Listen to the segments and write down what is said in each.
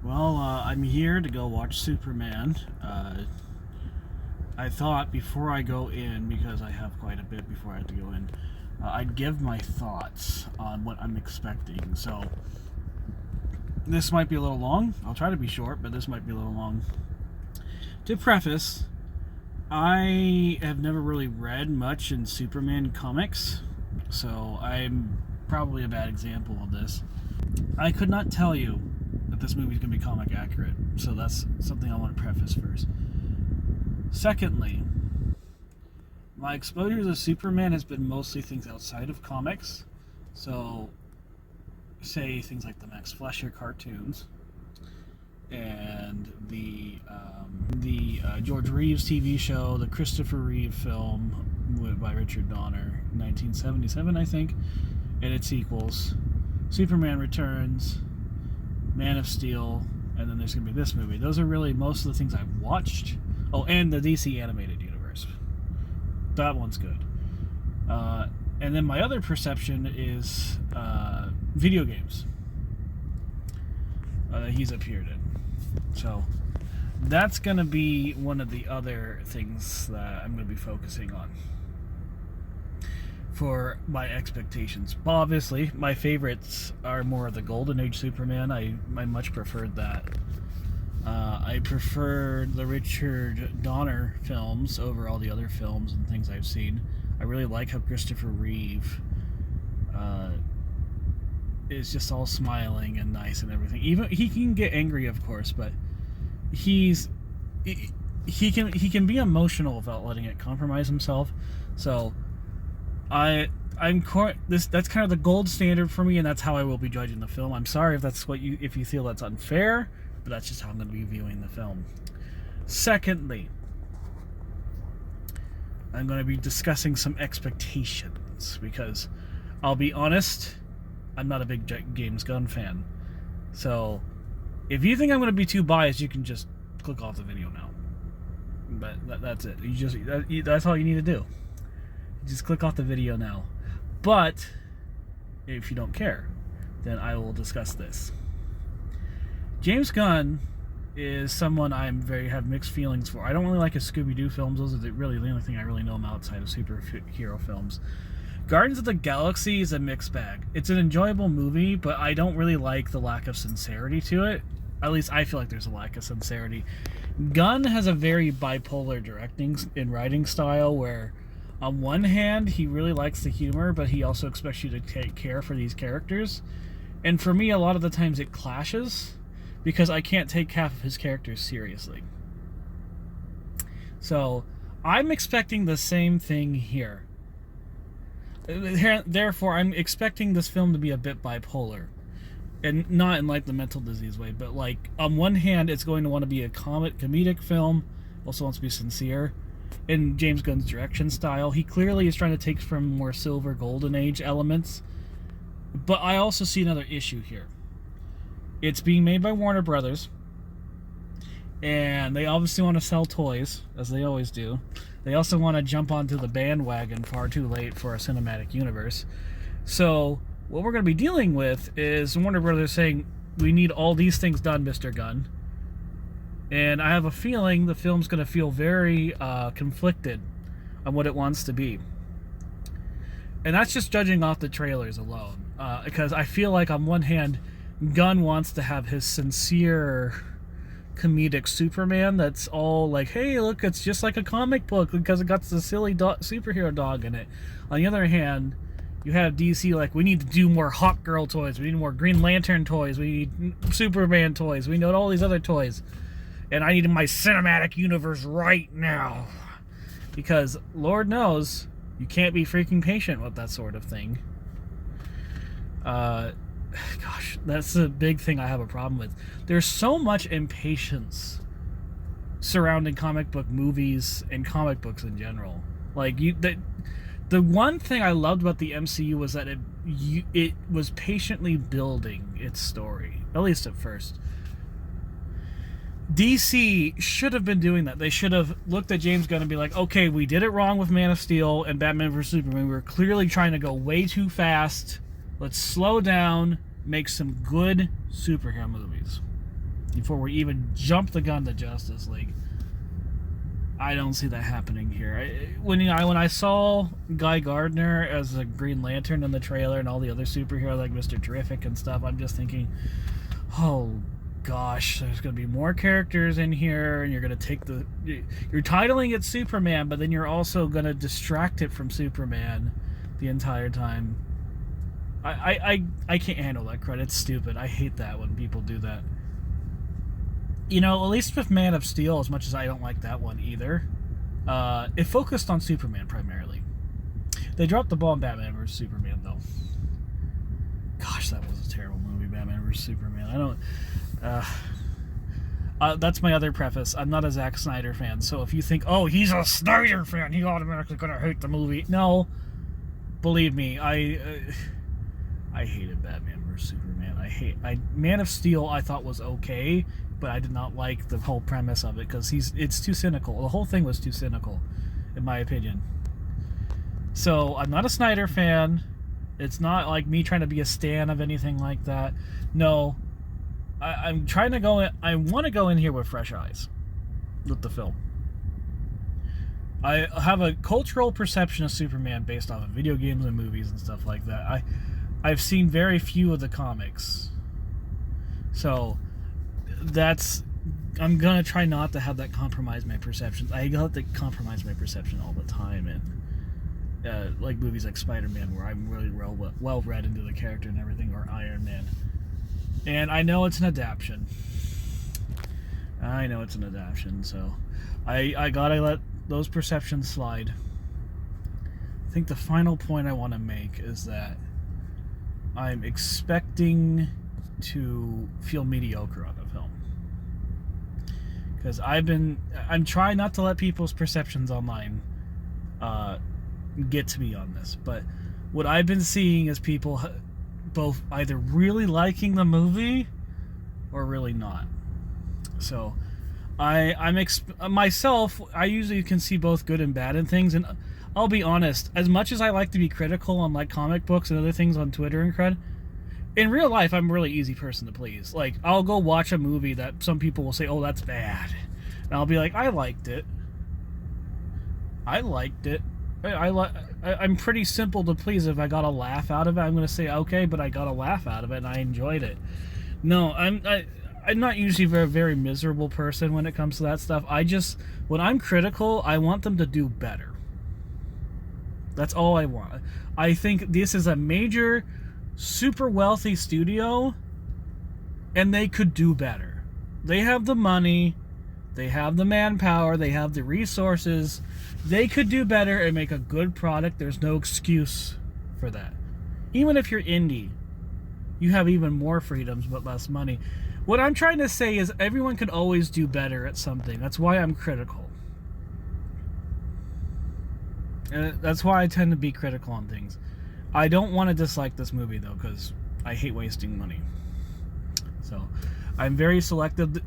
Well, I'm here to go watch Superman. I thought before I go in, because I have quite a bit before I have to go in, I'd give my thoughts on what I'm expecting. So, this might be a little long. I'll try to be short, but this might be a little long. To preface, I have never really read much in Superman comics, so I'm probably a bad example of this. I could not tell you that this movie is going to be comic accurate, so that's something I want to preface first. Secondly, my exposure to Superman has been mostly things outside of comics, so say things like the Max Fleischer cartoons and the George Reeves TV show, the Christopher Reeve film by Richard Donner, 1977, I think, and its sequels, Superman Returns, Man of Steel, and then there's going to be this movie. Those are really most of the things I've watched. Oh, and the DC Animated Universe. That one's good. And then my other perception is video games that he's appeared in. So that's going to be one of the other things that I'm going to be focusing on for my expectations. Well, obviously, my favorites are more of the Golden Age Superman. I much preferred that. I preferred the Richard Donner films over all the other films and things I've seen. I really like how Christopher Reeve is just all smiling and nice and everything. Even he can get angry, of course, but he can be emotional without letting it compromise himself. So that's kind of the gold standard for me, and that's how I will be judging the film. I'm sorry if you feel that's unfair, but that's just how I'm going to be viewing the film. Secondly, I'm going to be discussing some expectations, because I'll be honest, I'm not a big James Gunn fan. So if you think I'm going to be too biased, you can just click off the video now. But that's it. That's all you need to do. Just click off the video now. But if you don't care, then I will discuss this. James Gunn is someone have mixed feelings for. I don't really like his Scooby-Doo films. Those are really the only thing I really know him outside of superhero films. Guardians of the Galaxy is a mixed bag. It's an enjoyable movie, but I don't really like the lack of sincerity to it. At least I feel like there's a lack of sincerity. Gunn has a very bipolar directing and writing style where on one hand, he really likes the humor, but he also expects you to take care for these characters. And for me, a lot of the times it clashes, because I can't take half of his characters seriously. So, I'm expecting the same thing here. Therefore, I'm expecting this film to be a bit bipolar. And not in like the mental disease way, but like, on one hand, it's going to want to be a comedic film, also wants to be sincere. In James Gunn's direction style, he clearly is trying to take from more silver golden age elements. But I also see another issue here. It's being made by Warner Brothers, and they obviously want to sell toys, as they always do. They also want to jump onto the bandwagon far too late for a cinematic universe. So what we're going to be dealing with is Warner Brothers saying, we need all these things done, Mr. Gunn. And I have a feeling the film's going to feel very conflicted on what it wants to be. And that's just judging off the trailers alone. Because I feel like on one hand, Gunn wants to have his sincere comedic Superman that's all like, hey, look, it's just like a comic book because it got the silly superhero dog in it. On the other hand, you have DC like, we need to do more Hawk Girl toys, we need more Green Lantern toys, we need Superman toys, we need all these other toys. And I need my cinematic universe right now. Because, Lord knows, you can't be freaking patient with that sort of thing. Gosh, that's the big thing I have a problem with. There's so much impatience surrounding comic book movies and comic books in general. Like, the one thing I loved about the MCU was that it was patiently building its story. At least at first. DC should have been doing that. They should have looked at James Gunn and be like, okay, we did it wrong with Man of Steel and Batman vs. Superman. We were clearly trying to go way too fast. Let's slow down, make some good superhero movies. before we even jump the gun to Justice League. I don't see that happening here. When I saw Guy Gardner as a Green Lantern in the trailer and all the other superheroes like Mr. Terrific and stuff, I'm just thinking, oh gosh, there's going to be more characters in here, and you're going to take you're titling it Superman, but then you're also going to distract it from Superman the entire time. I can't handle that crud. It's stupid. I hate that when people do that. You know, at least with Man of Steel, as much as I don't like that one either, it focused on Superman primarily. They dropped the ball in Batman vs. Superman, though. Gosh, that was a terrible movie, Batman vs. Superman. That's my other preface. I'm not a Zack Snyder fan, so if you think, oh, he's a Snyder fan, he automatically gonna hate the movie. No, believe me, I hated Batman vs. Superman. Man of Steel I thought was okay, but I did not like the whole premise of it because it's too cynical. The whole thing was too cynical, in my opinion. So I'm not a Snyder fan. It's not like me trying to be a stan of anything like that. No, I'm trying to go in. I want to go in here with fresh eyes with the film. I have a cultural perception of Superman based off of video games and movies and stuff like that. I've seen very few of the comics, so I'm gonna try not to have that compromise my perceptions. I have to compromise my perception all the time, and like movies like Spider-Man, where I'm really well read into the character and everything, or Iron Man. And I know it's an adaptation. So I gotta let those perceptions slide. I think the final point I want to make is that I'm expecting to feel mediocre on the film. Because I'm trying not to let people's perceptions online get to me on this. But what I've been seeing is people both either really liking the movie or really not. So myself, I usually can see both good and bad in things, and I'll be honest, as much as I like to be critical on like comic books and other things on Twitter and crud, in real life I'm a really easy person to please. Like, I'll go watch a movie that some people will say, oh, that's bad, and I'll be like, I liked it. I'm pretty simple to please. If I got a laugh out of it, I'm going to say okay, but I got a laugh out of it and I enjoyed it. No, I'm not usually a very miserable person when it comes to that stuff. When I'm critical, I want them to do better. That's all I want. I think this is a major, super wealthy studio, and they could do better. They have the money, they have the manpower, they have the resources. They could do better and make a good product. There's no excuse for that. Even if you're indie, you have even more freedoms but less money. What I'm trying to say is everyone could always do better at something. That's why I'm critical. And that's why I tend to be critical on things. I don't want to dislike this movie, though, because I hate wasting money. So, I'm very selective.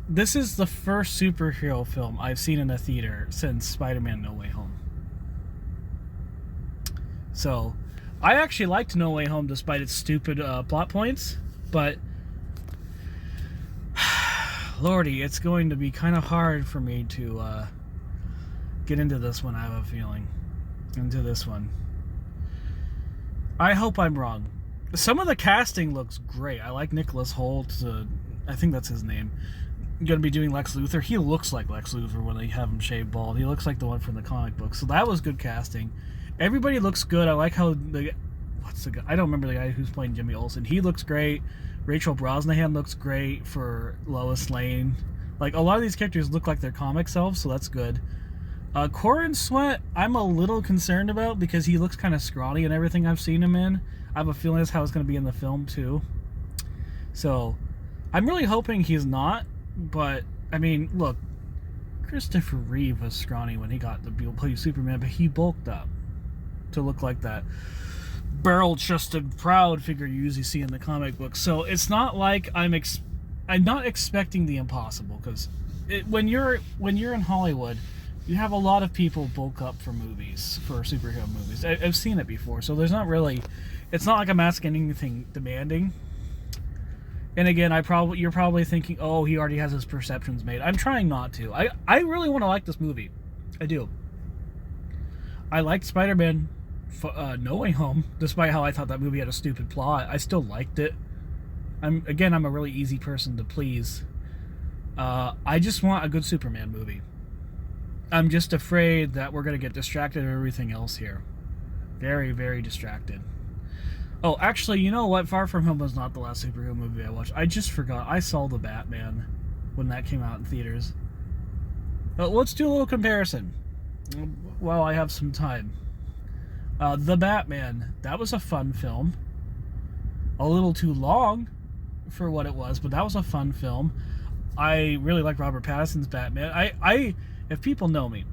This is the first superhero film I've seen in a theater since Spider-Man No Way Home. So, I actually liked No Way Home despite its stupid plot points, but Lordy, it's going to be kind of hard for me to get into this one, I have a feeling. Into this one. I hope I'm wrong. Some of the casting looks great. I like Nicholas Hoult. I think that's his name. Going to be doing Lex Luthor. He looks like Lex Luthor when they have him shaved bald. He looks like the one from the comic book. So that was good casting. Everybody looks good. I like how what's the guy? I don't remember the guy who's playing Jimmy Olsen. He looks great. Rachel Brosnahan looks great for Lois Lane. Like, a lot of these characters look like their comic selves, so that's good. Corin Sweat, I'm a little concerned about because he looks kind of scrawny in everything I've seen him in. I have a feeling that's how it's going to be in the film, too. So, I'm really hoping he's not. But, I mean, look, Christopher Reeve was scrawny when he got to play Superman, but he bulked up to look like that barrel-chested, proud figure you usually see in the comic books. So it's not like I'm not expecting the impossible, because when you're in Hollywood, you have a lot of people bulk up for movies, for superhero movies. I've seen it before, so it's not like I'm asking anything demanding. And again, you're probably thinking, oh, he already has his perceptions made. I'm trying not to. I really want to like this movie. I do. I liked Spider-Man No Way Home, despite how I thought that movie had a stupid plot. I still liked it. I'm a really easy person to please. I just want a good Superman movie. I'm just afraid that we're going to get distracted with everything else here. Very, very distracted. Oh, actually, you know what? Far From Home was not the last superhero movie I watched. I just forgot. I saw The Batman when that came out in theaters. But let's do a little comparison while I have some time. The Batman. That was a fun film. A little too long for what it was, but that was a fun film. I really like Robert Pattinson's Batman. If people know me,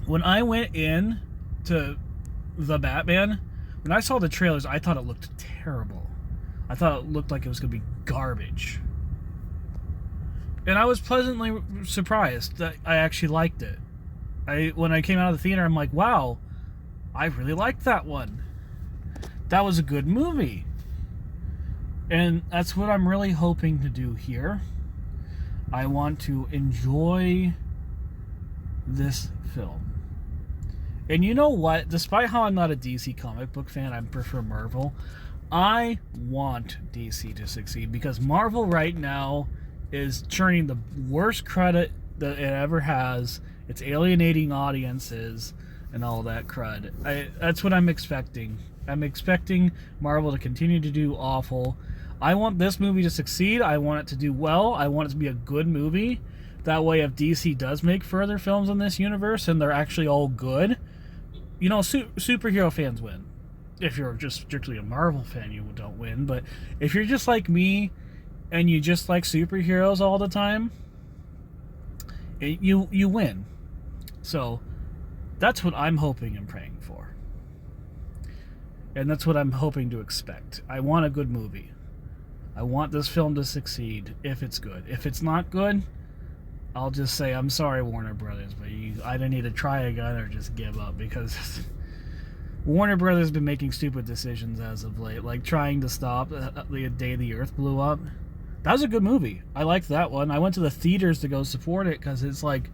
when I went in to The Batman, when I saw the trailers, I thought it looked terrible. I thought it looked like it was going to be garbage. And I was pleasantly surprised that I actually liked it. When I came out of the theater, I'm like, wow, I really liked that one. That was a good movie. And that's what I'm really hoping to do here. I want to enjoy this film. And you know what? Despite how I'm not a DC comic book fan, I prefer Marvel. I want DC to succeed because Marvel right now is churning the worst credit that it ever has. It's alienating audiences and all that crud. That's what I'm expecting. I'm expecting Marvel to continue to do awful. I want this movie to succeed. I want it to do well. I want it to be a good movie. That way, if DC does make further films in this universe and they're actually all good, you know, superhero fans win. If you're just strictly a Marvel fan, you don't win. But if you're just like me and you just like superheroes all the time, you win. So that's what I'm hoping and praying for. And that's what I'm hoping to expect. I want a good movie. I want this film to succeed if it's good. If it's not good, I'll just say, I'm sorry, Warner Brothers, but you either need to try again or just give up, because Warner Brothers has been making stupid decisions as of late, like trying to stop the day the Earth blew up. That was a good movie. I liked that one. I went to the theaters to go support it because it's like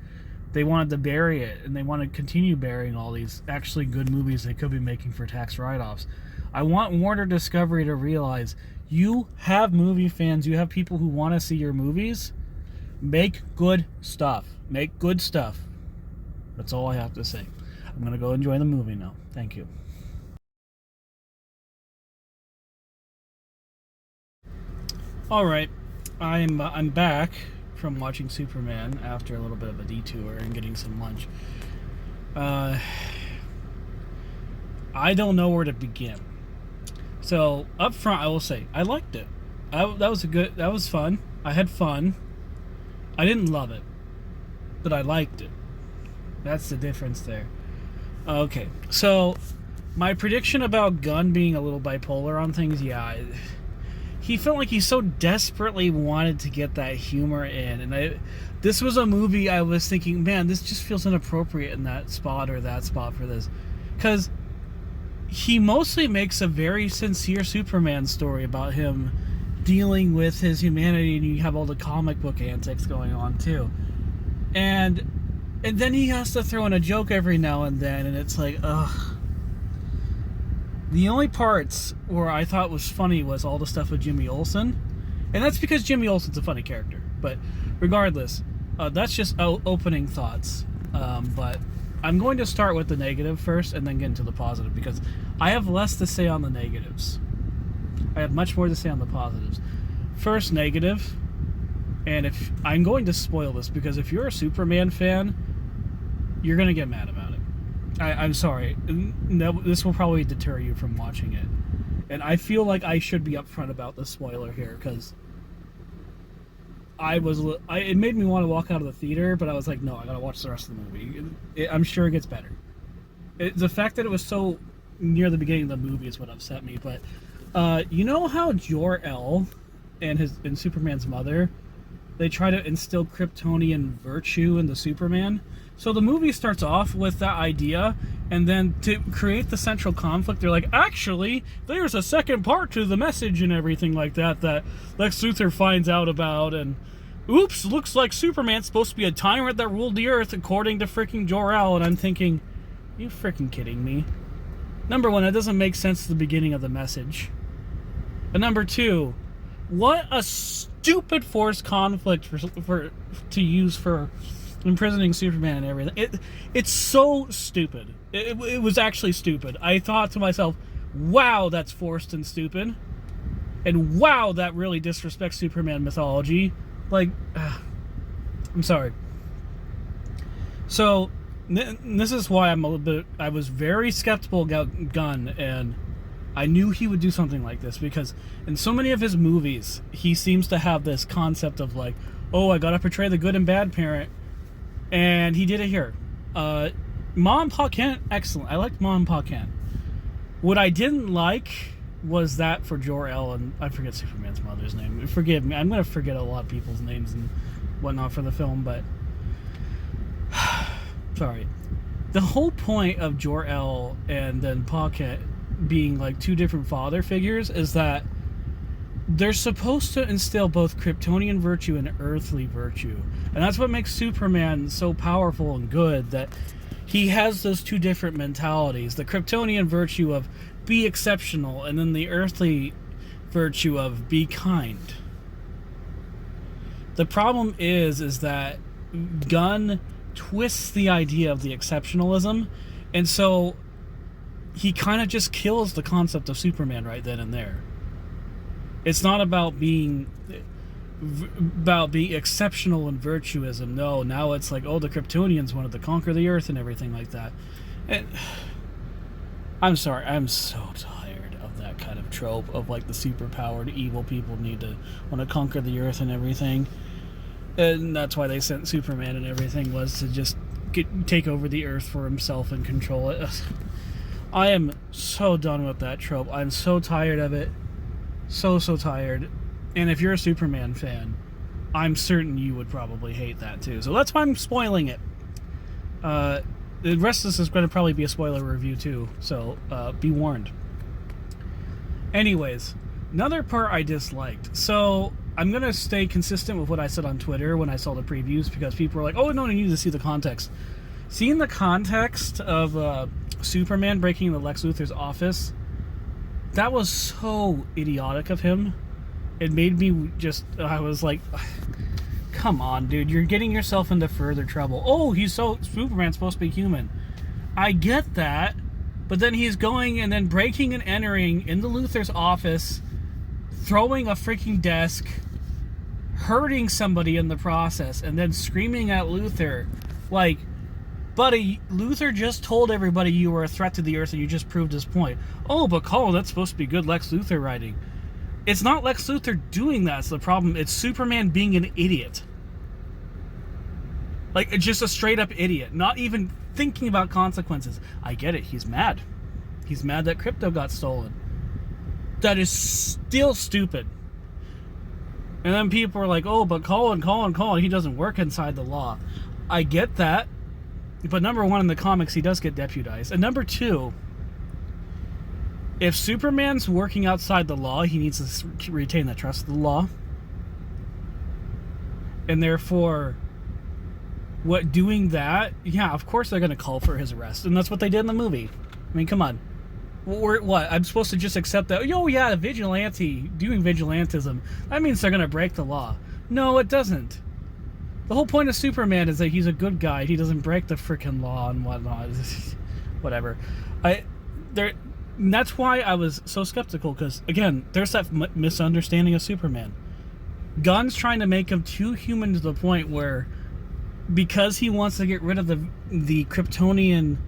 they wanted to bury it, and they want to continue burying all these actually good movies they could be making for tax write-offs. I want Warner Discovery to realize you have movie fans, you have people who want to see your movies. Make good stuff. Make good stuff. That's all I have to say. I'm going to go enjoy the movie now. Thank you. Alright. I'm back from watching Superman after a little bit of a detour and getting some lunch. I don't know where to begin. So, up front, I will say, I liked it. That was fun. I had fun. I didn't love it, but I liked it. That's the difference there. Okay, so my prediction about Gunn being a little bipolar on things, yeah, he felt like he so desperately wanted to get that humor in, and this was a movie I was thinking, man, this just feels inappropriate in that spot or that spot for this, because he mostly makes a very sincere Superman story about him dealing with his humanity, and you have all the comic book antics going on too, and then he has to throw in a joke every now and then, and it's like, ugh. The only parts where I thought was funny was all the stuff with Jimmy Olsen, and that's because Jimmy Olsen's a funny character. But regardless, that's just opening thoughts. But I'm going to start with the negative first and then get into the positive, because I have less to say on the negatives. I have much more to say on the positives. First, negative, and if I'm going to spoil this, because if you're a Superman fan, you're going to get mad about it. I'm sorry. This will probably deter you from watching it. And I feel like I should be upfront about the spoiler here, because it made me want to walk out of the theater, but I was like, no, I gotta watch the rest of the movie. I'm sure it gets better. The fact that it was so near the beginning of the movie is what upset me. But you know how Jor-El and Superman's mother, they try to instill Kryptonian virtue into Superman? So the movie starts off with that idea, and then to create the central conflict, they're like, actually, there's a second part to the message and everything like that Lex Luthor finds out about, and oops, looks like Superman's supposed to be a tyrant that ruled the Earth according to freaking Jor-El, and I'm thinking, you freaking kidding me? Number one, it doesn't make sense at the beginning of the message. But number two, what a stupid forced conflict for to use for imprisoning Superman and everything. It's so stupid. It was actually stupid. I thought to myself, wow, that's forced and stupid. And wow, that really disrespects Superman mythology. Like, I'm sorry. So, this is why I was very skeptical about Gunn, and I knew he would do something like this, because in so many of his movies, he seems to have this concept of like, oh, I gotta portray the good and bad parent, and he did it here. Ma and Pa Kent, excellent. I liked Ma and Pa Kent. What I didn't like was that for Jor-El, and I forget Superman's mother's name. Forgive me, I'm gonna forget a lot of people's names and whatnot for the film, but sorry. The whole point of Jor-El and then Pa Kent being like two different father figures is that they're supposed to instill both Kryptonian virtue and earthly virtue, and that's what makes Superman so powerful and good, that he has those two different mentalities, the Kryptonian virtue of be exceptional, and then the earthly virtue of be kind. The problem is that Gunn twists the idea of the exceptionalism, and so he kind of just kills the concept of Superman right then and there. It's not about being exceptional in virtuism. No, now it's like, oh, the Kryptonians wanted to conquer the Earth and everything like that. And I'm sorry, I'm so tired of that kind of trope of like the superpowered evil people need to want to conquer the Earth and everything. And that's why they sent Superman and everything, was to just take over the Earth for himself and control it. I am so done with that trope. I'm so tired of it. So tired. And if you're a Superman fan, I'm certain you would probably hate that too. So that's why I'm spoiling it. The rest of this is going to probably be a spoiler review too, so be warned. Anyways, another part I disliked. So I'm going to stay consistent with what I said on Twitter when I saw the previews, because people were like, oh, no, you need to see the context. Seeing the context of Superman breaking into Lex Luthor's office, that was so idiotic of him. It made me just, I was like, come on, dude, you're getting yourself into further trouble. Oh, Superman's supposed to be human. I get that, but then he's going and then breaking and entering into Luthor's office, throwing a freaking desk, hurting somebody in the process, and then screaming at Luthor, like, buddy, Luthor just told everybody you were a threat to the Earth and you just proved his point. Oh, but Collin, that's supposed to be good Lex Luthor writing. It's not Lex Luthor doing that's the problem. It's Superman being an idiot. Like, just a straight up idiot. Not even thinking about consequences. I get it. He's mad. He's mad that crypto got stolen. That is still stupid. And then people are like, oh, but Collin, he doesn't work inside the law. I get that. But number one, in the comics, he does get deputized. And number two, if Superman's working outside the law, he needs to retain the trust of the law. And therefore, doing that, yeah, of course they're going to call for his arrest. And that's what they did in the movie. I mean, come on. What? I'm supposed to just accept that? Oh, yeah, vigilante, doing vigilantism. That means they're going to break the law. No, it doesn't. The whole point of Superman is that he's a good guy. He doesn't break the frickin' law and whatnot. Whatever. That's why I was so skeptical, because, again, there's that misunderstanding of Superman. Gunn's trying to make him too human to the point where, because he wants to get rid of the Kryptonian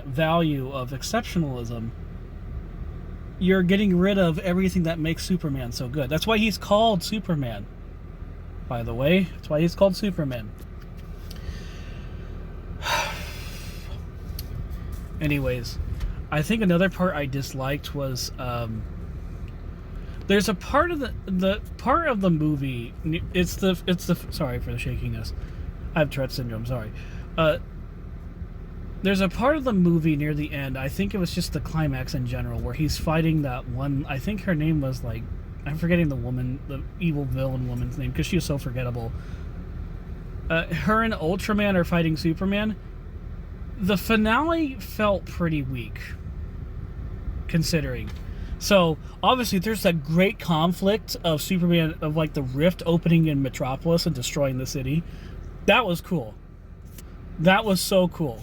value of exceptionalism, you're getting rid of everything that makes Superman so good. That's why he's called Superman. By the way, that's why he's called Superman. Anyways, I think another part I disliked was there's a part of the part of the movie. It's the sorry for the shakiness. I have Tourette syndrome, sorry. Uh, there's a part of the movie near the end, I think it was just the climax in general, where he's fighting that one, I think her name was like, I'm forgetting the woman, the evil villain woman's name, because she was so forgettable. Her and Ultraman are fighting Superman. The finale felt pretty weak, considering. So, obviously, there's that great conflict of Superman, of like the rift opening in Metropolis and destroying the city. That was cool. That was so cool.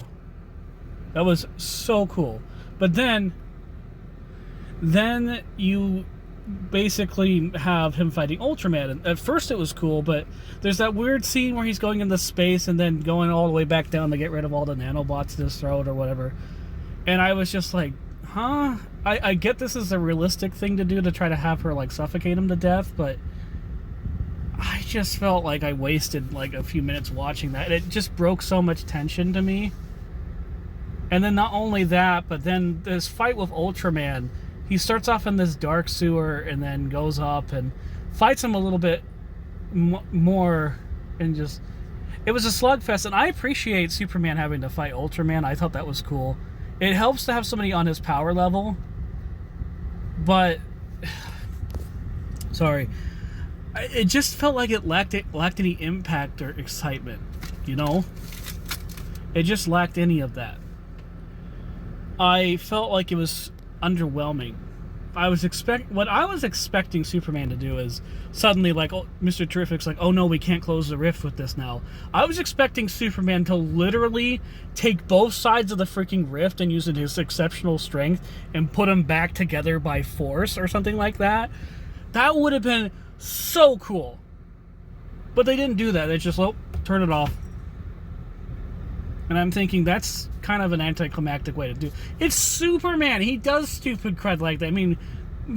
That was so cool. But then you basically have him fighting Ultraman. And at first it was cool, but there's that weird scene where he's going into space and then going all the way back down to get rid of all the nanobots in his throat or whatever. And I was just like, huh? I get this is a realistic thing to do, to try to have her like suffocate him to death, but I just felt like I wasted like a few minutes watching that. It just broke so much tension to me. And then not only that, but then this fight with Ultraman, he starts off in this dark sewer and then goes up and fights him a little bit more, and just, it was a slugfest. And I appreciate Superman having to fight Ultraman. I thought that was cool. It helps to have somebody on his power level, but sorry, it just felt like it lacked any impact or excitement, you know? It just lacked any of that. I felt like it was underwhelming. What I was expecting Superman to do is suddenly, like, oh, Mr. Terrific's like, oh no, we can't close the rift with this now. I was expecting Superman to literally take both sides of the freaking rift and using his exceptional strength and put them back together by force or something like that. That would have been so cool. But they didn't do that. They just, oh, turn it off. And I'm thinking that's kind of an anticlimactic way to do it. It's Superman. He does stupid crud like that. I mean,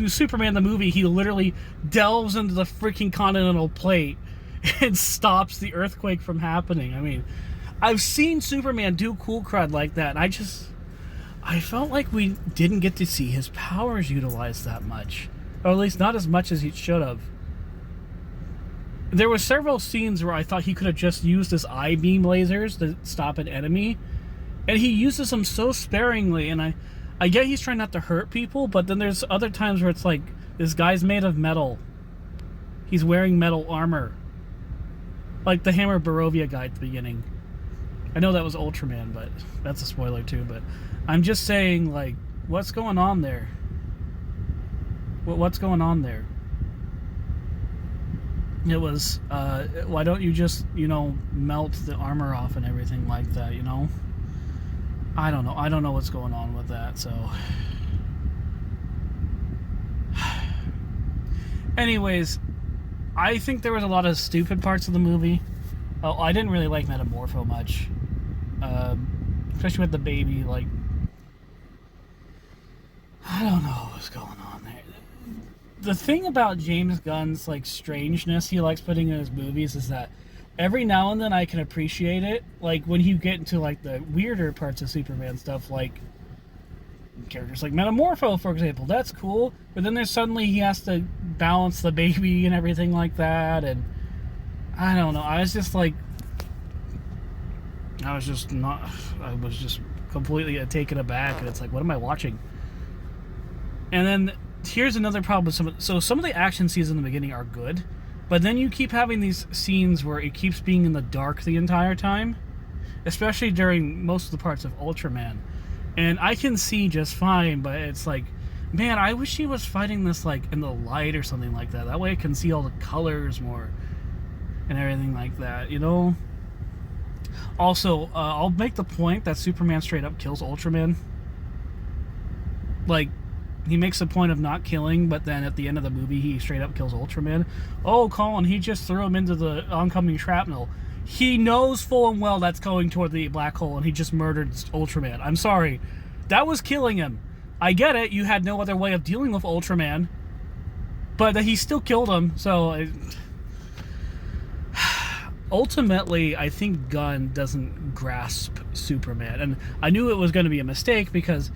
Superman the movie, he literally delves into the freaking continental plate and stops the earthquake from happening. I mean, I've seen Superman do cool crud like that, and I felt like we didn't get to see his powers utilized that much. Or at least not as much as he should have. There were several scenes where I thought he could have just used his I-beam lasers to stop an enemy, and he uses them so sparingly, and I get he's trying not to hurt people, but then there's other times where it's like, this guy's made of metal. He's wearing metal armor. Like the Hammer Barovia guy at the beginning. I know that was Ultraman, but that's a spoiler too, but I'm just saying, like, what's going on there? What's going on there? It was, why don't you just, melt the armor off and everything like that, I don't know. I don't know what's going on with that, so. Anyways, I think there was a lot of stupid parts of the movie. Oh, I didn't really like Metamorpho much. Especially with the baby, like, I don't know what's going on there. The thing about James Gunn's, like, strangeness he likes putting in his movies is that every now and then I can appreciate it. Like, when you get into, like, the weirder parts of Superman stuff, like characters like Metamorpho, for example. That's cool. But then there's suddenly he has to balance the baby and everything like that. And I don't know. I was just completely taken aback. And it's like, what am I watching? And then here's another problem. Some of the action scenes in the beginning are good, but then you keep having these scenes where it keeps being in the dark the entire time, especially during most of the parts of Ultraman. And I can see just fine, but it's like, man, I wish he was fighting this like in the light or something like that. That way I can see all the colors more and everything like that, Also, I'll make the point that Superman straight up kills Ultraman. Like, he makes a point of not killing, but then at the end of the movie, he straight up kills Ultraman. Oh, Collin, he just threw him into the oncoming shrapnel. He knows full and well that's going toward the black hole, and he just murdered Ultraman. I'm sorry. That was killing him. I get it. You had no other way of dealing with Ultraman, but he still killed him, so ultimately, I think Gunn doesn't grasp Superman. And I knew it was going to be a mistake because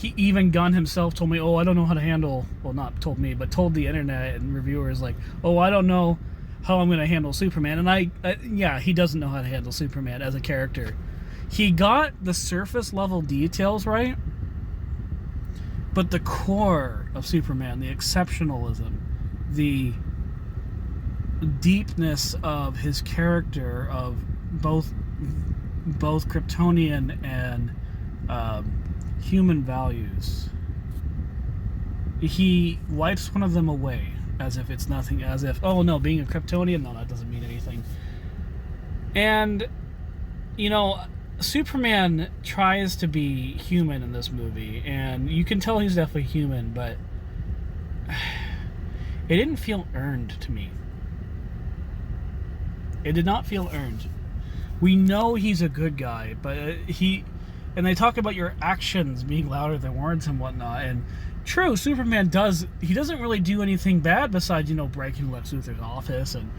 even Gunn himself told me, oh, I don't know how to handle, well, not told me, but told the internet and reviewers, like, oh, I don't know how I'm going to handle Superman. And yeah, he doesn't know how to handle Superman as a character. He got the surface level details right, but the core of Superman, the exceptionalism, the deepness of his character, of both Kryptonian and human values, he wipes one of them away as if it's nothing, as if, oh no, being a Kryptonian, no, that doesn't mean anything. And, you know, Superman tries to be human in this movie, and you can tell he's definitely human, but it didn't feel earned to me. It did not feel earned. We know he's a good guy, but and they talk about your actions being louder than words and whatnot, and true, Superman doesn't really do anything bad besides, you know, breaking Lex Luthor's office and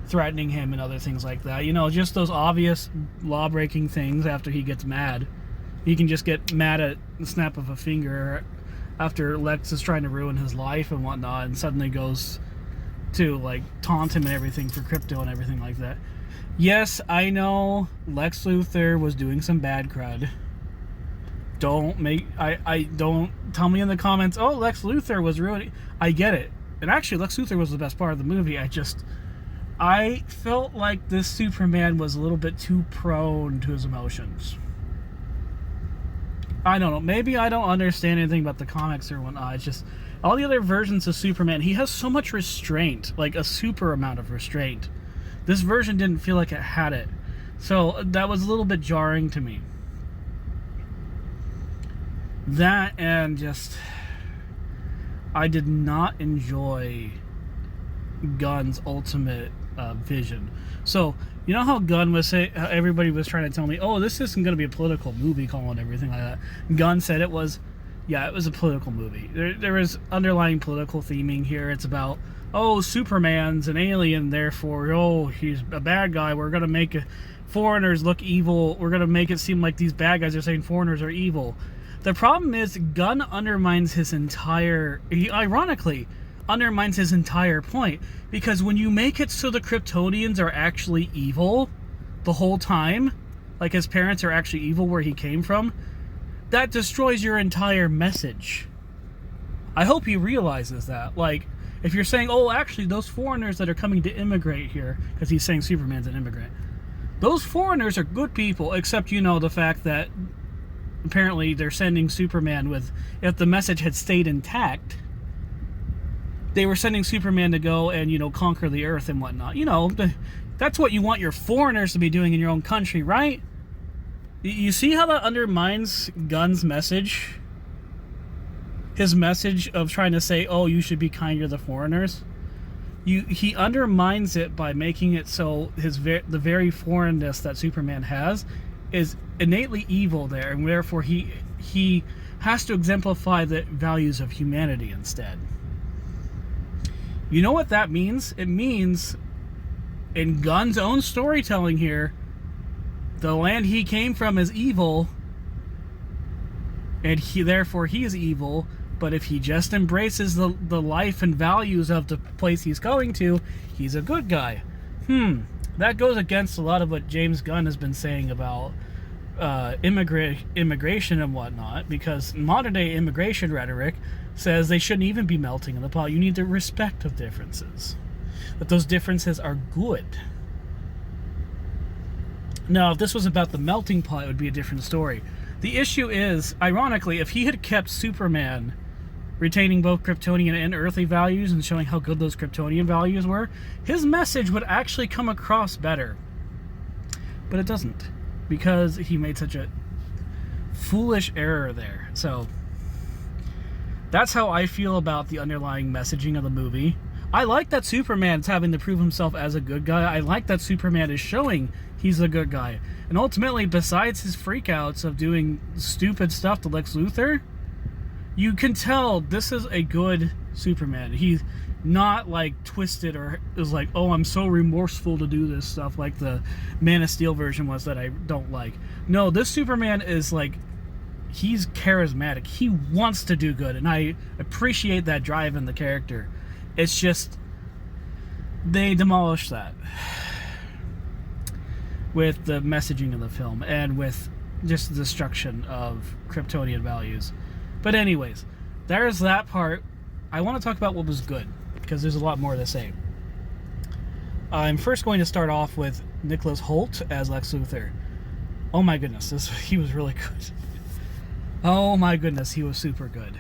threatening him and other things like that. You know, just those obvious law-breaking things after he gets mad. He can just get mad at the snap of a finger after Lex is trying to ruin his life and whatnot, and suddenly goes to, like, taunt him and everything for crypto and everything like that. Yes, I know Lex Luthor was doing some bad crud. Don't tell me in the comments, oh, Lex Luthor was ruining. I get it. And actually, Lex Luthor was the best part of the movie. I felt like this Superman was a little bit too prone to his emotions. I don't know. Maybe I don't understand anything about the comics or whatnot. It's just, all the other versions of Superman, he has so much restraint, like a super amount of restraint. This version didn't feel like it had it. So that was a little bit jarring to me. That, and just, I did not enjoy Gunn's ultimate vision. So, you know how Gunn was saying, how everybody was trying to tell me, oh, this isn't going to be a political movie, Collin, and everything like that. Gunn said it was. Yeah, it was a political movie. There was underlying political theming here. It's about, oh, Superman's an alien, therefore, oh, he's a bad guy. We're going to make foreigners look evil. We're going to make it seem like these bad guys are saying foreigners are evil. The problem is, Gunn undermines his entire... He ironically undermines his entire point. Because when you make it so the Kryptonians are actually evil the whole time, like his parents are actually evil where he came from, that destroys your entire message. I hope he realizes that. Like, if you're saying, oh, actually, those foreigners that are coming to immigrate here, because he's saying Superman's an immigrant, those foreigners are good people, except, you know, the fact that apparently they're sending Superman with, if the message had stayed intact, they were sending Superman to go and, you know, conquer the Earth and whatnot. You know, that's what you want your foreigners to be doing in your own country, right? You see how that undermines Gunn's message? His message of trying to say, oh, you should be kinder to the foreigners? He undermines it by making it so the very foreignness that Superman has is innately evil there, and therefore he has to exemplify the values of humanity instead. You know what that means? It means, in Gunn's own storytelling here, the land he came from is evil, and therefore he is evil, but if he just embraces the life and values of the place he's going to, he's a good guy. That goes against a lot of what James Gunn has been saying about immigration and whatnot, because modern day immigration rhetoric says they shouldn't even be melting in the pot. You need the respect of differences, that those differences are good. Now, if this was about the melting pot, it would be a different story. The issue is, ironically, if he had kept Superman retaining both Kryptonian and earthly values and showing how good those Kryptonian values were, his message would actually come across better. But it doesn't, because he made such a foolish error there. So that's how I feel about the underlying messaging of the movie. I like that Superman's having to prove himself as a good guy. I like that Superman is showing he's a good guy. And ultimately, besides his freakouts of doing stupid stuff to Lex Luthor, you can tell this is a good Superman. He's not like twisted or is like, oh, I'm so remorseful to do this stuff like the Man of Steel version was that I don't like. No, this Superman is like, he's charismatic. He wants to do good, and I appreciate that drive in the character. It's just, they demolished that with the messaging of the film and with just the destruction of Kryptonian values. But anyways, there's that part. I want to talk about what was good, because there's a lot more to say. I'm first going to start off with Nicholas Hoult as Lex Luthor. Oh my goodness, he was really good. Oh my goodness, he was super good.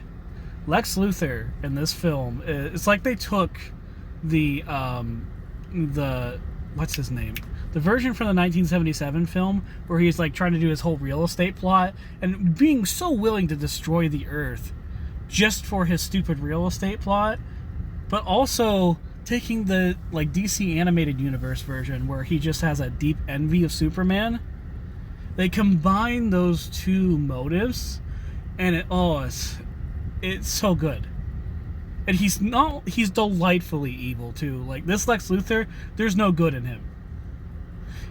Lex Luthor in this film, it's like they took the what's his name? The version from the 1977 film where he's like trying to do his whole real estate plot and being so willing to destroy the Earth just for his stupid real estate plot, but also taking the like DC animated universe version where he just has a deep envy of Superman. They combine those two motives, and it's so good. And he's delightfully evil too. Like this Lex Luthor, there's no good in him.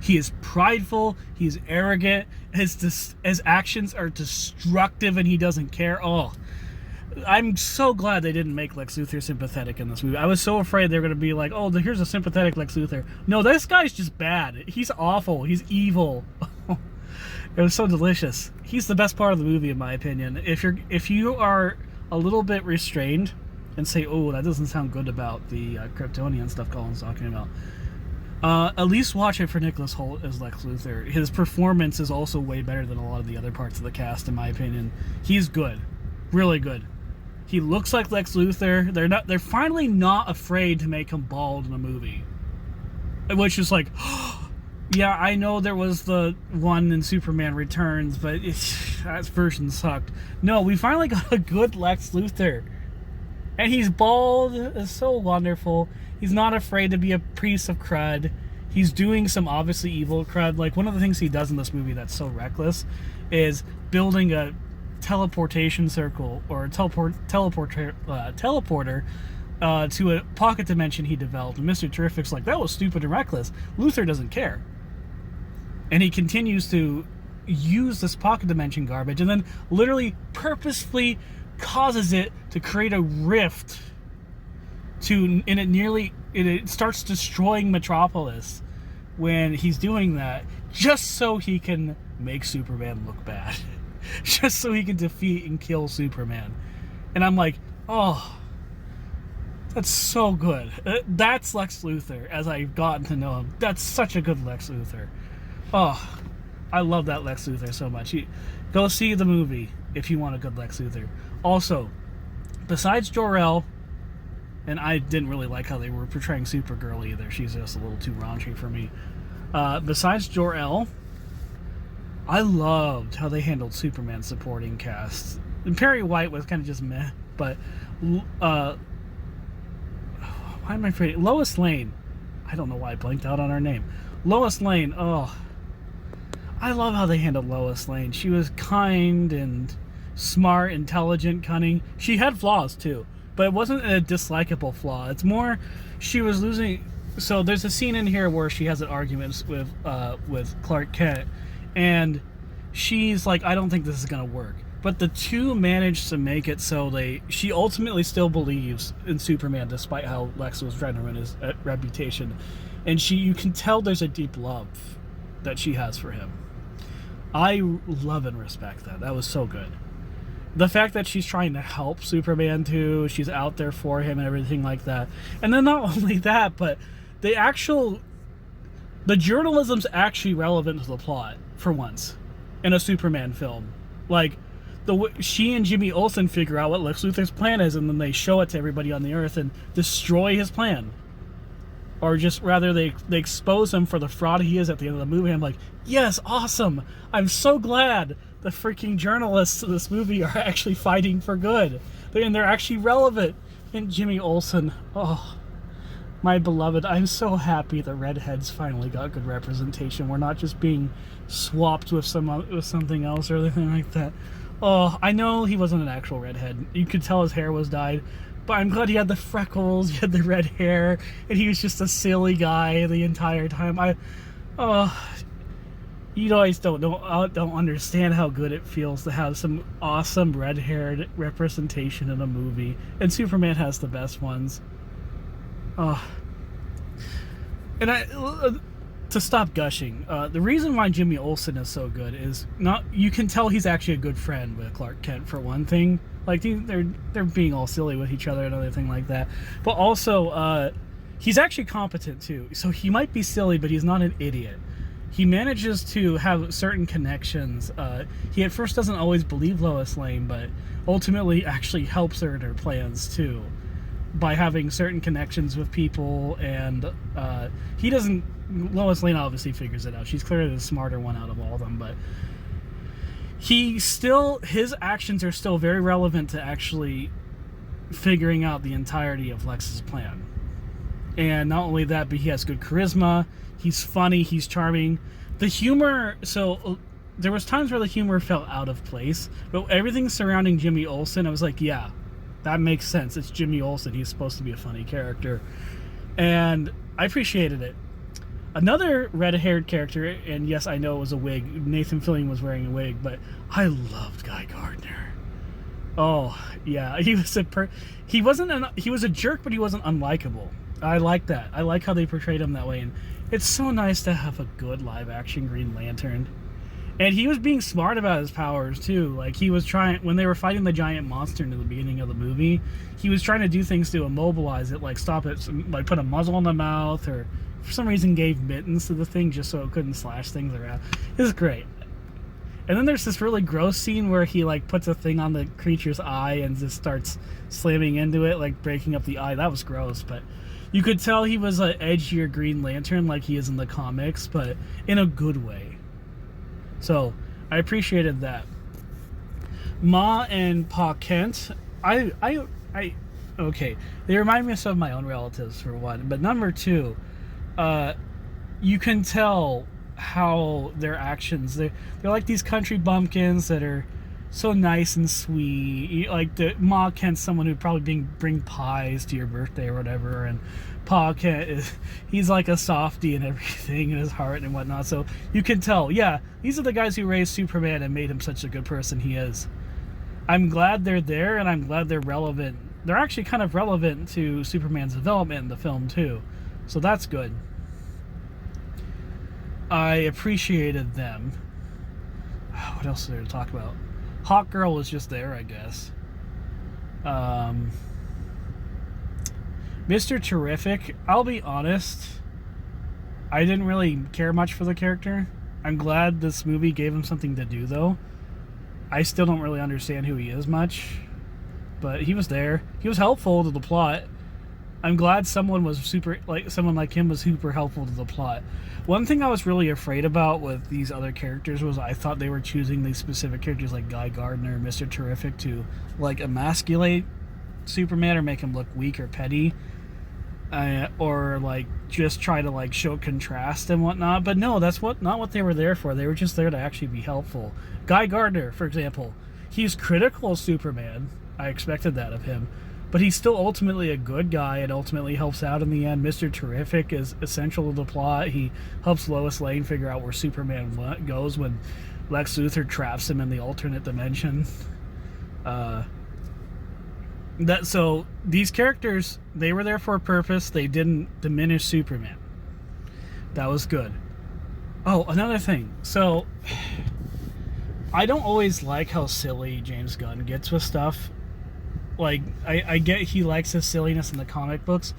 He is prideful, he's arrogant, his actions are destructive, and he doesn't care. Oh, I'm so glad they didn't make Lex Luthor sympathetic in this movie. I was so afraid they were going to be like, oh, here's a sympathetic Lex Luthor. No, this guy's just bad. He's awful. He's evil. It was so delicious. He's the best part of the movie, in my opinion. If you are a little bit restrained and say, oh, that doesn't sound good about the Kryptonian stuff Colin's talking about, at least watch it for Nicholas Hoult as Lex Luthor. His performance is also way better than a lot of the other parts of the cast, in my opinion. He's good. Really good. He looks like Lex Luthor. They're finally not afraid to make him bald in a movie. Which is like, yeah, I know there was the one in Superman Returns, but that version sucked. No, we finally got a good Lex Luthor. And he's bald. It's so wonderful. He's not afraid to be a piece of crud. He's doing some obviously evil crud. Like, one of the things he does in this movie that's so reckless is building a teleportation circle or a teleporter to a pocket dimension he developed. And Mr. Terrific's like, that was stupid and reckless. Luthor doesn't care. And he continues to use this pocket dimension garbage and then literally purposefully causes it to create a rift it starts destroying Metropolis when he's doing that, just so he can make Superman look bad. Just so he can defeat and kill Superman. And I'm like, oh, that's so good. That's Lex Luthor as I've gotten to know him. That's such a good Lex Luthor. Oh, I love that Lex Luthor so much. Go see the movie if you want a good Lex Luthor. Also, besides Jor-El, and I didn't really like how they were portraying Supergirl either. She's just a little too raunchy for me. Besides Jor-El, I loved how they handled Superman's supporting cast. And Perry White was kind of just meh, but why am I afraid? Lois Lane. I don't know why I blanked out on her name. Lois Lane. Oh, I love how they handled Lois Lane. She was kind and smart, intelligent, cunning. She had flaws too, but it wasn't a dislikable flaw. It's more she was losing. So there's a scene in here where she has an argument with Clark Kent. And she's like, I don't think this is going to work. But the two managed to make it so she ultimately still believes in Superman despite how Lex was trying to ruin his reputation. And you can tell there's a deep love that she has for him. I love and respect that. That was so good. The fact that she's trying to help Superman too, she's out there for him and everything like that. And then not only that, but the journalism's actually relevant to the plot for once in a Superman film. Like, she and Jimmy Olsen figure out what Lex Luthor's plan is, and then they show it to everybody on the Earth and destroy his plan. Or just rather, they expose him for the fraud he is at the end of the movie. I'm like, yes, awesome. I'm so glad the freaking journalists of this movie are actually fighting for good. And they're actually relevant. And Jimmy Olsen, oh, my beloved, I'm so happy the redheads finally got good representation. We're not just being swapped with something else or anything like that. Oh, I know he wasn't an actual redhead. You could tell his hair was dyed, but I'm glad he had the freckles, he had the red hair, and he was just a silly guy the entire time. You guys don't understand how good it feels to have some awesome red-haired representation in a movie, and Superman has the best ones. Oh, And to stop gushing, the reason why Jimmy Olsen is so good is not, you can tell he's actually a good friend with Clark Kent for one thing. Like they're being all silly with each other and other thing like that. But also, he's actually competent too. So he might be silly, but he's not an idiot. He manages to have certain connections. He at first doesn't always believe Lois Lane, but ultimately actually helps her in her plans too, by having certain connections with people. And he doesn't. Lois Lane obviously figures it out. She's clearly the smarter one out of all of them, but his actions are still very relevant to actually figuring out the entirety of Lex's plan. And not only that, but he has good charisma. He's funny. He's charming. The humor. So there was times where the humor felt out of place, but everything surrounding Jimmy Olsen, I was like, yeah, that makes sense. It's Jimmy Olsen. He's supposed to be a funny character, and I appreciated it. Another red-haired character, and yes, I know it was a wig. Nathan Fillion was wearing a wig, but I loved Guy Gardner. Oh yeah, he was he was a jerk, but he wasn't unlikable. I like that. I like how they portrayed him that way, and it's so nice to have a good live-action Green Lantern. And he was being smart about his powers too. Like he was trying, when they were fighting the giant monster in the beginning of the movie, he was trying to do things to immobilize it, like stop it, like put a muzzle in the mouth, or for some reason gave mittens to the thing just so it couldn't slash things around. It was great. And then there's this really gross scene where he like puts a thing on the creature's eye and just starts slamming into it, like breaking up the eye. That was gross, but you could tell he was an edgier Green Lantern like he is in the comics, but in a good way. So I appreciated that. Ma and Pa Kent, okay, they remind me of some of my own relatives for one, but number two, you can tell how their actions, they're like these country bumpkins that are so nice and sweet. Like Ma Kent's someone who'd probably bring pies to your birthday or whatever, and Pa Kent he's like a softie and everything in his heart and whatnot. So you can tell, yeah, these are the guys who raised Superman and made him such a good person he is. I'm glad they're there, and I'm glad they're relevant. They're actually kind of relevant to Superman's development in the film too, so that's good. I appreciated them. What else is there to talk about? Hawk Girl was just there, I guess. Mr. Terrific, I'll be honest, I didn't really care much for the character. I'm glad this movie gave him something to do, though. I still don't really understand who he is much, but he was there. He was helpful to the plot. I'm glad someone like him was super helpful to the plot. One thing I was really afraid about with these other characters was I thought they were choosing these specific characters like Guy Gardner, Mr. Terrific, to like emasculate Superman or make him look weak or petty, or like just try to like show contrast and whatnot. But no, that's not what they were there for. They were just there to actually be helpful. Guy Gardner, for example, he's critical of Superman. I expected that of him. But he's still ultimately a good guy and ultimately helps out in the end. Mr. Terrific is essential to the plot. He helps Lois Lane figure out where Superman goes when Lex Luthor traps him in the alternate dimension. So these characters, they were there for a purpose. They didn't diminish Superman. That was good. Oh, another thing. So I don't always like how silly James Gunn gets with stuff. Like, I get he likes his silliness in the comic books,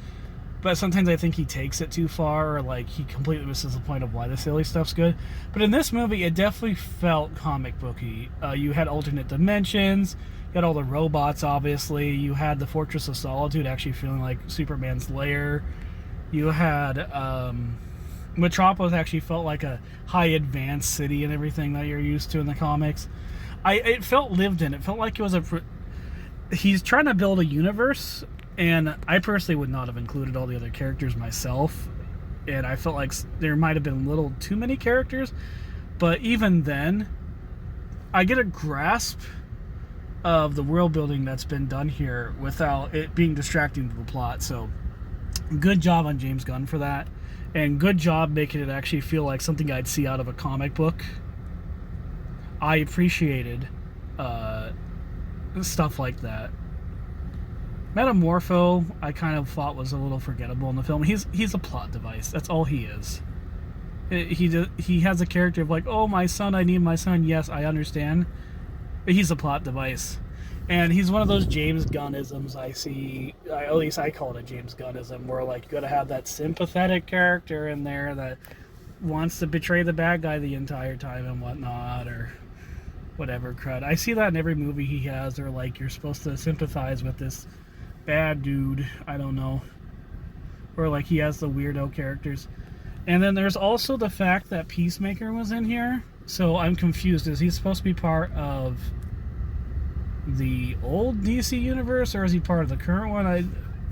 but sometimes I think he takes it too far, or like he completely misses the point of why the silly stuff's good. But in this movie, it definitely felt comic booky. You had alternate dimensions, you had all the robots, obviously, you had the Fortress of Solitude actually feeling like Superman's lair. You had Metropolis actually felt like a high advanced city and everything that you're used to in the comics. It felt lived in. It felt like it was he's trying to build a universe, and I personally would not have included all the other characters myself, and I felt like there might have been a little too many characters, but even then, I get a grasp of the world building that's been done here without it being distracting to the plot. So good job on James Gunn for that, and good job making it actually feel like something I'd see out of a comic book. I appreciated stuff like that. Metamorpho, I kind of thought was a little forgettable in the film. He's a plot device. That's all he is. He has a character of like, oh, my son, I need my son. Yes, I understand. But he's a plot device. And he's one of those James Gunnisms I see. At least I call it a James Gunnism, where like you got to have that sympathetic character in there that wants to betray the bad guy the entire time and whatnot, or whatever crud. I see that in every movie he has, or like you're supposed to sympathize with this bad dude. I don't know. Or like he has the weirdo characters. And then there's also the fact that Peacemaker was in here. So I'm confused. Is he supposed to be part of the old DC universe, or is he part of the current one?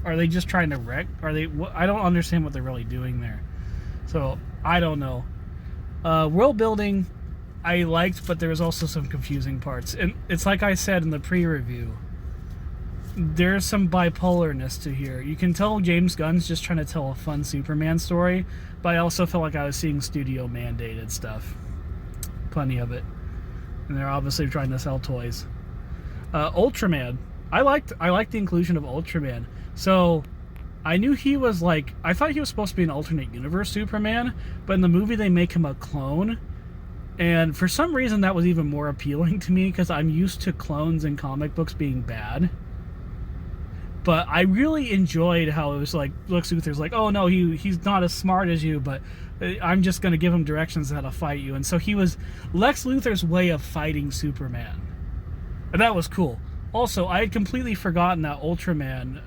Are they just trying to wreck? I don't understand what they're really doing there. So I don't know. World building I liked, but there was also some confusing parts. And it's like I said in the pre-review, there's some bipolarness to here. You can tell James Gunn's just trying to tell a fun Superman story, but I also felt like I was seeing studio mandated stuff. Plenty of it. And they're obviously trying to sell toys. Ultraman. I liked the inclusion of Ultraman. So I knew he was like, I thought he was supposed to be an alternate universe Superman, but in the movie they make him a clone. And for some reason that was even more appealing to me, because I'm used to clones in comic books being bad. But I really enjoyed how it was like, Lex Luthor's like, oh no, he's not as smart as you, but I'm just going to give him directions on how to fight you. And so he was Lex Luthor's way of fighting Superman. And that was cool. Also, I had completely forgotten that Ultraman,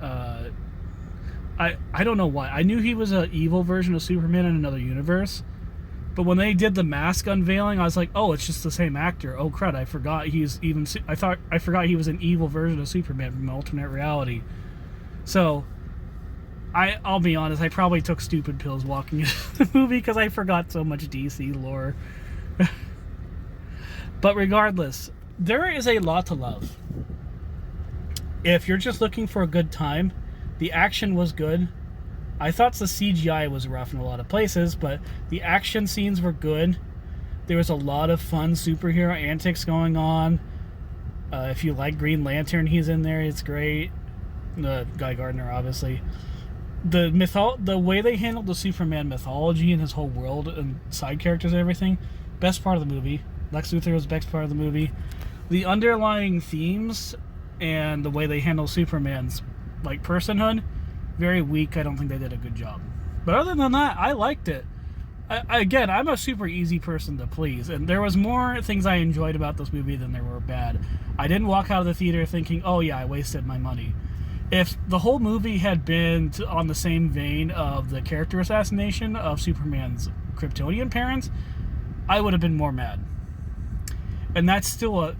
I don't know why. I knew he was an evil version of Superman in another universe. But when they did the mask unveiling, I was like, oh, it's just the same actor. Oh, crud, I forgot I forgot he was an evil version of Superman from an alternate reality. So, I'll be honest, I probably took stupid pills walking into the movie because I forgot so much DC lore. But regardless, there is a lot to love. If you're just looking for a good time, the action was good. I thought the CGI was rough in a lot of places, but the action scenes were good. There was a lot of fun superhero antics going on. If you like Green Lantern, he's in there. It's great. Guy Gardner, obviously. The way they handled the Superman mythology and his whole world and side characters and everything, best part of the movie. Lex Luthor was the best part of the movie. The underlying themes and the way they handle Superman's like personhood, very weak. I don't think they did a good job. But other than that, I liked it. Again, I'm a super easy person to please, and there was more things I enjoyed about this movie than there were bad. I didn't walk out of the theater thinking, oh yeah, I wasted my money. If the whole movie had been on the same vein of the character assassination of Superman's Kryptonian parents, I would have been more mad. And that's still a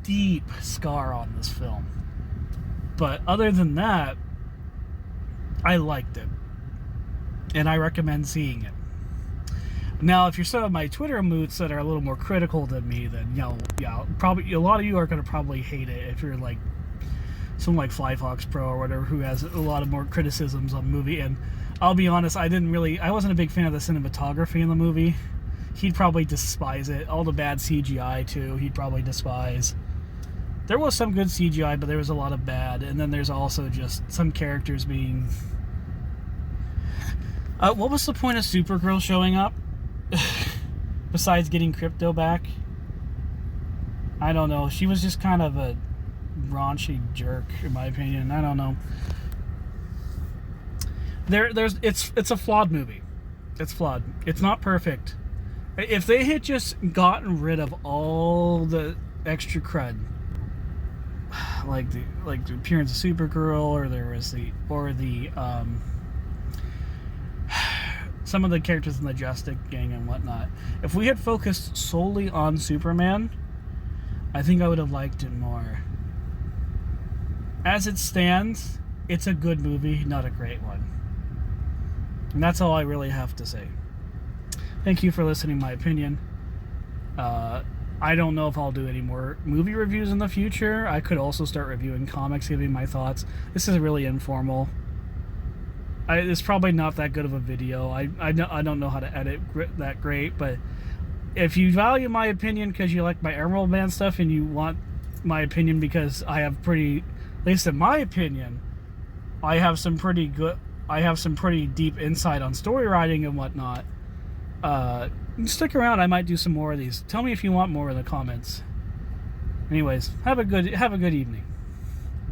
deep scar on this film. But other than that, I liked it. And I recommend seeing it. Now, if you're some of my Twitter moods that are a little more critical than me, then, probably a lot of you are going to probably hate it if you're like someone like Flyfox Pro or whatever, who has a lot of more criticisms on the movie. And I'll be honest, I wasn't a big fan of the cinematography in the movie. He'd probably despise it. All the bad CGI, too, he'd probably despise. There was some good CGI, but there was a lot of bad. And then there's also just some characters being... what was the point of Supergirl showing up? Besides getting Crypto back? I don't know. She was just kind of a raunchy jerk, in my opinion. I don't know. It's a flawed movie. It's flawed. It's not perfect. If they had just gotten rid of all the extra crud, like the appearance of Supergirl, or some of the characters in the Justice Gang and whatnot. If we had focused solely on Superman, I think I would have liked it more. As it stands, it's a good movie, not a great one. And that's all I really have to say. Thank you for listening to my opinion. I don't know if I'll do any more movie reviews in the future. I could also start reviewing comics, giving my thoughts. This is really informal. It's probably not that good of a video. I don't know how to edit that great, but if you value my opinion because you like my Emerald Man stuff and you want my opinion because I have at least in my opinion, I have some pretty deep insight on story writing and whatnot. Stick around. I might do some more of these. Tell me if you want more in the comments. Anyways, have a good evening.